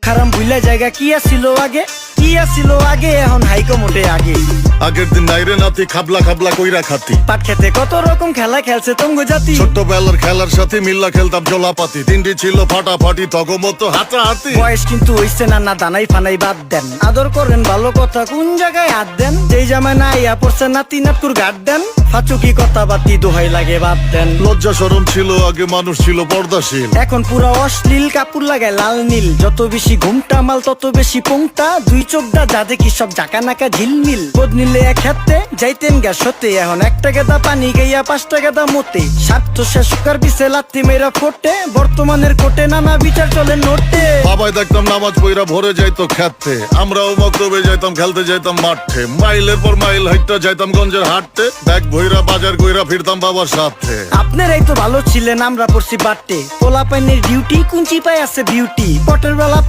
খারাম ভুলা জায়গা কি আসিল আগে, কি আসিল আগে, এখন হাইকো মোটে আগে। আগের দিন নাইরে নাতি খাবলা খাবলা কইরা খাতি, পাট খেতে কত রকম খেলা খেলছে তঙ্গ জাতি। ছোট্টবেলার খেলার সাথে মিল্লা খেলতাম জলাপাতি, তিনটি ছিল ফাটাফাটি তগমতো হাতাহাতি। বয়স কিন্তু হইছে না, না দানাই ফানাই বাদ দেন, আদর করেন ভালো কথা কোন জায়গায় হাত দেন। যেই জামায় না ইয়া পড়ছে নাতি নাতকুর গাট দেন, ফাচুকি কথা বাতি দোহাই লাগে বাদ দেন। লজ্জা শরম ছিল আগে, মানুষ ছিল পর্দাশীল, এখন পুরো অশ্লীল, কাপড় লাগায় লাল নীল। যত বেশি ঘুমটা মাল তত বেশি পোংটা, দুই চোখটা যা দেখি সব জাকা নাকা ঝিলমিল। বোধ নিলে এক হাতে যাইতেন গা সতে, এখন একটা গেদা পানি গাইয়া 5টা গেদা মতে। স্বার্থ শেষ কার পিছে লাত্তি মেয়েরা ফোটে, বর্তমানের কোটে নানা বিচার চলে নোটে। বাবাই দেখতাম নামাজ পইরা ভরে যাইতো খেতে, আমরাও মক্তবে যাইতাম, খেলতে যাইতাম মাঠে। মাইলের পর মাইল হাইটটা যাইতাম গঞ্জের হাটতে, ব্যাগ ভইরা বাজার কইরা ফিরতাম বাবার সাথে। আপনারাই তো ভালো ছিলেন, আমরা পড়ছি বাট্টে। পোলা পাইনের ডিউটি কুঞ্চি পায় আছে বিউটি, পটের বেলা